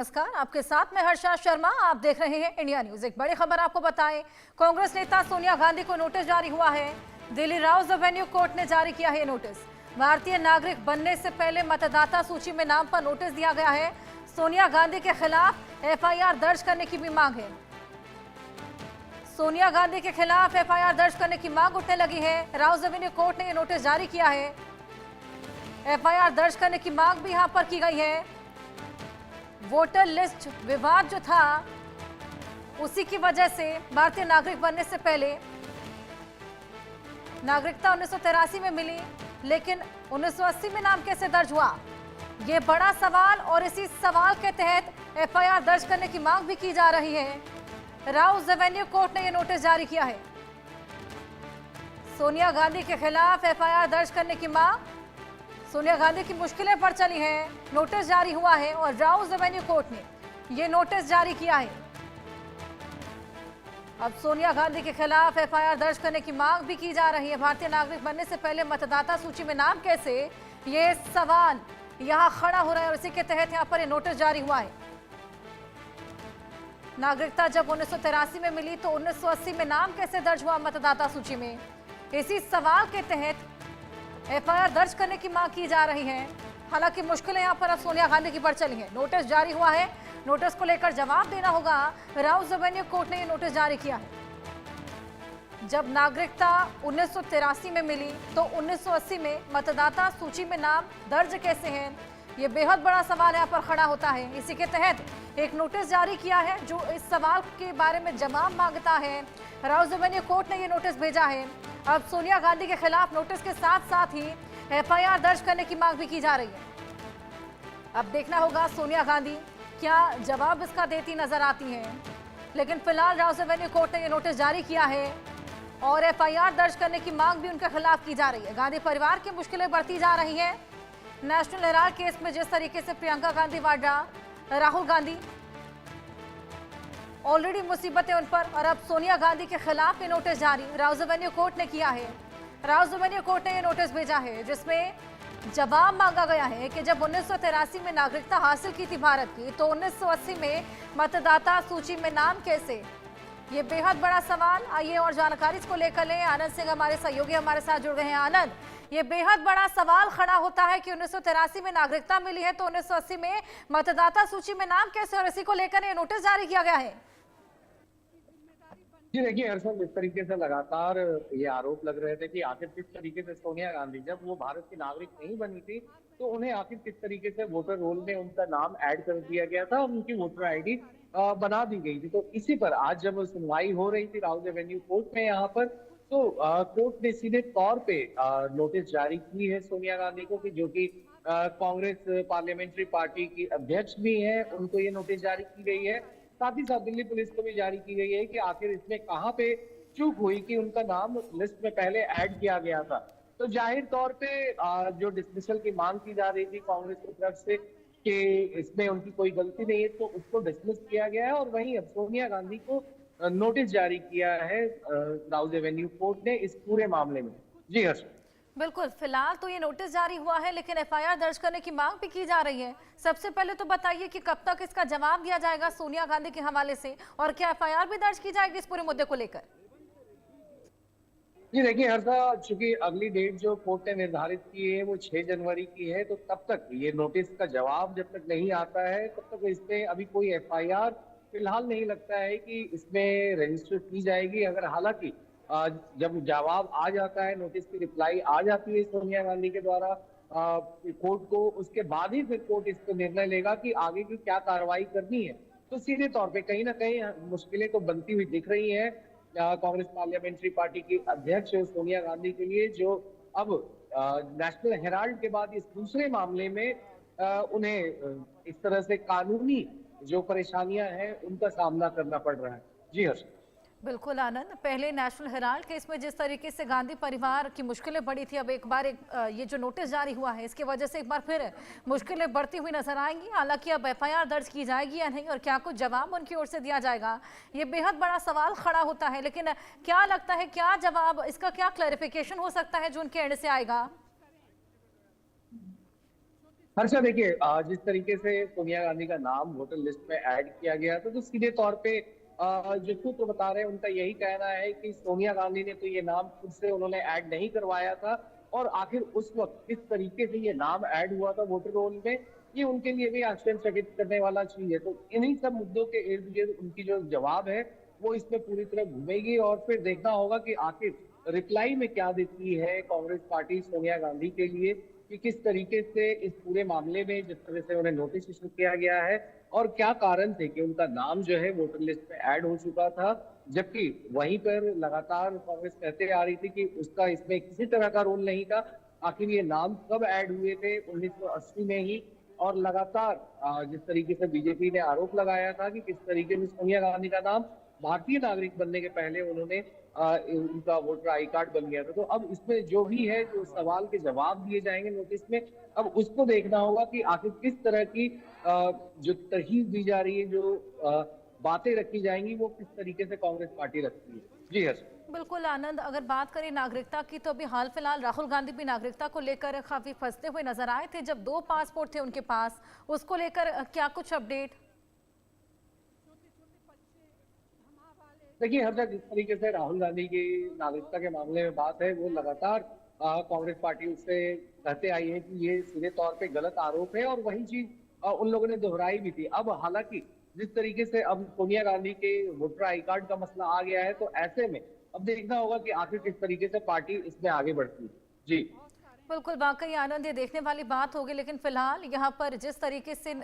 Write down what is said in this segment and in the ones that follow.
नमस्कार, आपके साथ में हर्षा शर्मा। आप देख रहे हैं इंडिया न्यूज। एक बड़ी खबर आपको बताएं, कांग्रेस नेता सोनिया गांधी को नोटिस जारी हुआ है। दिल्ली राउज एवेन्यू कोर्ट ने जारी किया है नोटिस। भारतीय नागरिक बनने से पहले मतदाता सूची में नाम पर नोटिस दिया गया है। सोनिया गांधी के खिलाफ एफआईआर दर्ज करने की भी मांग है। सोनिया गांधी के खिलाफ एफआईआर दर्ज करने की मांग उठने लगी है। राउज एवेन्यू कोर्ट ने यह नोटिस जारी किया है। एफआईआर दर्ज करने की मांग भी यहां पर की गई है। वोटर लिस्ट विवाद जो था, उसी की वजह से भारतीय नागरिक बनने से पहले नागरिकता 1983 में मिली, लेकिन 1980 में नाम कैसे दर्ज हुआ, ये बड़ा सवाल। और इसी सवाल के तहत एफआईआर दर्ज करने की मांग भी की जा रही है। राउज एवेन्यू कोर्ट ने यह नोटिस जारी किया है। सोनिया गांधी के खिलाफ एफआईआर दर्ज करने की मांग। सोनिया गांधी की मुश्किलें बढ़ चली हैं। नोटिस जारी हुआ है और राउज एवेन्यू कोर्ट ने यह नोटिस जारी किया है। अब सोनिया गांधी के खिलाफ एफआईआर दर्ज करने की मांग भी की जा रही है। भारतीय नागरिक बनने से पहले मतदाता सूची में नाम कैसे, ये सवाल यहां खड़ा हो रहा है और इसी के तहत यहां पर यह नोटिस जारी हुआ है। नागरिकता जब 1983 में मिली तो 1980 में नाम कैसे दर्ज हुआ मतदाता सूची में, इसी सवाल के तहत एफआईआर दर्ज करने की मांग की जा रही है। हालांकि मुश्किलें यहां पर अब सोनिया गांधी की बढ़ चली हैं। नोटिस जारी हुआ है, नोटिस को लेकर जवाब देना होगा। राउज एवेन्यू कोर्ट ने यह नोटिस जारी किया है। जब नागरिकता 1983 में मिली तो 1980 में मतदाता सूची में नाम दर्ज कैसे हैं, ये बेहद बड़ा सवाल यहां पर खड़ा होता है। इसी के तहत एक नोटिस जारी किया है जो इस सवाल के बारे में जवाब मांगता है। राउज एवेन्यू कोर्ट ने यह नोटिस भेजा है। अब सोनिया गांधी के खिलाफ नोटिस के साथ साथ ही एफआईआर दर्ज करने की मांग भी की जा रही है। अब देखना होगा सोनिया गांधी क्या जवाब इसका देती नजर आती हैं। लेकिन फिलहाल राउज एवेन्यू कोर्ट ने यह नोटिस जारी किया है और एफआईआर दर्ज करने की मांग भी उनके खिलाफ की जा रही है। गांधी परिवार की मुश्किलें बढ़ती जा रही हैं। नेशनल हेराल्ड केस में जिस तरीके से प्रियंका गांधी वाड्रा, राहुल गांधी ऑलरेडी मुसीबतें उन पर, और अब सोनिया गांधी के खिलाफ ये नोटिस जारी राउज एवेन्यू कोर्ट ने किया है। राउज एवेन्यू कोर्ट ने ये नोटिस भेजा है जिसमें जवाब मांगा गया है कि जब 1983 में नागरिकता हासिल की थी भारत की, तो 1980 में मतदाता सूची में नाम कैसे, ये बेहद बड़ा सवाल। आइए और जानकारी इसको लेकर लें। आनंद सिंह हमारे सहयोगी हमारे साथ जुड़ गए हैं। आनंद, ये बेहद बड़ा सवाल खड़ा होता है कि 1983 में नागरिकता मिली है तो 1980 में मतदाता सूची में नाम कैसे, और इसी को लेकर ये नोटिस जारी किया गया है। जी देखिए हर्षल, इस तरीके से लगातार ये आरोप लग रहे थे कि आखिर किस तरीके से सोनिया गांधी जब वो भारत की नागरिक नहीं बनी थी तो उन्हें आखिर किस तरीके से वोटर रोल में उनका नाम ऐड कर दिया गया था और उनकी वोटर आईडी बना दी गई थी। तो इसी पर आज जब सुनवाई हो रही थी राउज एवेन्यू कोर्ट में यहाँ पर, तो कोर्ट ने सीधे तौर पे नोटिस जारी की है सोनिया गांधी को, कि जो कि कांग्रेस पार्लियामेंट्री पार्टी की अध्यक्ष भी है, उनको ये नोटिस जारी की गई है। साथ ही साथ दिल्ली पुलिस को भी जारी की गई है कि आखिर इसमें कहां पे चूक हुई कि उनका नाम लिस्ट में पहले ऐड किया गया था। तो जाहिर तौर पे जो डिसमिसल की मांग की जा रही थी कांग्रेस की तरफ से कि इसमें उनकी कोई गलती नहीं है, तो उसको डिसमिस किया गया है। और वहीं अब सोनिया गांधी को नोटिस जारी किया है राउज एवेन्यू कोर्ट ने इस पूरे मामले में। जी हर्ष। बिल्कुल, फिलहाल तो ये नोटिस जारी हुआ है, लेकिन एफआईआर दर्ज करने की मांग भी की जा रही है। सबसे पहले तो बताइए कि कब तक इसका जवाब दिया जाएगा सोनिया गांधी के हवाले से, और क्या एफआईआर भी दर्ज की जाएगी इस पूरे मुद्दे को लेकर? जी देखिए हर्षा, चूंकि अगली डेट जो कोर्ट ने निर्धारित की है वो 6 जनवरी की है, तो तब तक ये नोटिस का जवाब जब तक नहीं आता है तब तक इसमें अभी कोई एफआईआर फिलहाल नहीं लगता है कि इसमें रजिस्टर की जाएगी। अगर हालांकि जब जवाब आ जाता है, नोटिस की रिप्लाई आ जाती है सोनिया गांधी के द्वारा कोर्ट को, उसके बाद ही फिर कोर्ट इस पर निर्णय लेगा कि आगे की क्या कार्रवाई करनी है। तो सीधे तौर पे कहीं ना कहीं मुश्किलें तो बनती हुई दिख रही हैं कांग्रेस पार्लियामेंट्री पार्टी की अध्यक्ष सोनिया गांधी के लिए, जो अब नेशनल हेराल्ड के बाद इस दूसरे मामले में उन्हें इस तरह से कानूनी जो परेशानियां हैं उनका सामना करना पड़ रहा है। जी हर्ष। बिल्कुल आनंद, पहले नेशनल हेराल्ड केस में जिस तरीके से गांधी परिवार की मुश्किलें बढ़ी थी, अब एक बार ये जो नोटिस जारी हुआ है इसकी वजह से एक बार फिर मुश्किलें बढ़ती हुई नजर आएंगी। हालांकि अब एफआईआर दर्ज की जाएगी या नहीं और क्या कुछ जवाब उनकी ओर से दिया जाएगा, ये बेहद बड़ा सवाल खड़ा होता है। लेकिन क्या लगता है, क्या जवाब, इसका क्या क्लैरिफिकेशन हो सकता है जो उनके एंड से आएगा? हर्षा देखिए, जिस तरीके से सोनिया गांधी का नाम वोटर लिस्ट में ऐड किया गया था, तो सीधे तौर पे जो सूत्र बता रहे हैं उनका यही कहना है कि सोनिया गांधी ने तो ये नाम खुद से उन्होंने ऐड नहीं करवाया था। और आखिर उस वक्त किस तरीके से ये नाम ऐड हुआ था वोटर रोल में, ये उनके लिए भी आश्चर्यचकित करने वाला चीज है। तो इन्हीं सब मुद्दों के इर्द गिर्द उनकी जो जवाब है वो इसमें पूरी तरह घूमेगी, और फिर देखना होगा कि आखिर रिप्लाई में क्या देती है कांग्रेस पार्टी सोनिया गांधी के लिए, कि किस तरीके से इस पूरे मामले में जिस तरह से उन्हें नोटिस इशू किया गया है और क्या कारण थे कि उनका नाम जो है वोटर लिस्ट में ऐड हो चुका था, जबकि वहीं पर लगातार कांग्रेस कहते आ रही थी कि उसका इसमें किसी तरह का रोल नहीं था। आखिर ये नाम कब ऐड हुए थे? 1980 में ही। और लगातार जिस तरीके से बीजेपी ने आरोप लगाया था कि किस तरीके से सोनिया गांधी का नाम भारतीय नागरिक बनने के पहले उन्होंने उनका वोटर आई कार्ड बन गया था। तो अब इसमें जो भी है, जो सवाल के जवाब दिए जाएंगे नोटिस में, अब उसको देखना होगा कि आखिर किस तरह की जो तरहीज दी जा रही है, जो बातें रखी जाएंगी, वो किस तरीके से कांग्रेस पार्टी रखती है। जी हर्ष। बिल्कुल आनंद, अगर बात करें नागरिकता की तो अभी हाल फिलहाल राहुल गांधी भी नागरिकता को लेकर काफी फंसते हुए नजर आए थे, जब 2 पासपोर्ट थे उनके पास, उसको लेकर क्या कुछ अपडेट? देखिए हर्षा, जिस तरीके से राहुल गांधी की नागरिकता के मामले में बात है, वो लगातार कांग्रेस पार्टी उससे कहते आई है कि ये सीधे तौर पे गलत आरोप है, और वही चीज उन लोगों ने दोहराई भी थी। अब हालांकि जिस तरीके से अब सोनिया गांधी के वोटर आई कार्ड का मसला आ गया है, तो ऐसे में अब देखना होगा कि आखिर किस तरीके से पार्टी इसमें आगे बढ़ती है। जी बिल्कुल, वाकई आनंद, ये देखने वाली बात होगी। लेकिन फिलहाल यहाँ पर जिस तरीके से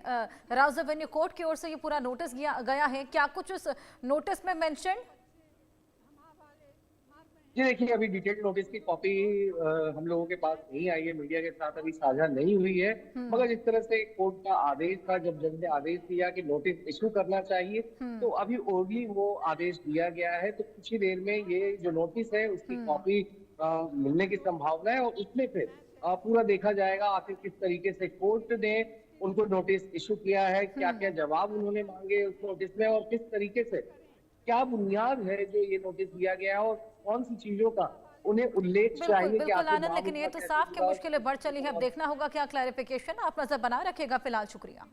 राउज एवेन्यू कोर्ट की ओर से ये पूरा नोटिस गया है, क्या कुछ उस नोटिस में मेंशन? जी देखिए, अभी डिटेल्ड नोटिस की कॉपी हम लोगों के पास नहीं आई है, मीडिया के साथ अभी साझा नहीं हुई है। मगर जिस तरह से कोर्ट का आदेश था, जब जज ने आदेश दिया कि नोटिस इशू करना चाहिए, तो अभी ओरली वो आदेश दिया गया है। तो कुछ ही देर में ये जो नोटिस है उसकी कॉपी मिलने की संभावना है, और उसमें फिर पूरा देखा जाएगा आखिर किस तरीके से कोर्ट ने उनको नोटिस इशू किया है, क्या क्या जवाब उन्होंने मांगे उस नोटिस में, और किस तरीके से क्या बुनियाद है जो ये नोटिस दिया गया है, और कौन सी चीजों का उन्हें उल्लेख बिल्कुल चाहिए कि बिल्कुल आखिर आनंद, लेकिन मामला ये तो कैसे साफ की पूरा। मुश्किलें बढ़ चली है। अब देखना होगा क्या क्लैरिफिकेशन। आप नजर बना रखेगा। फिलहाल शुक्रिया।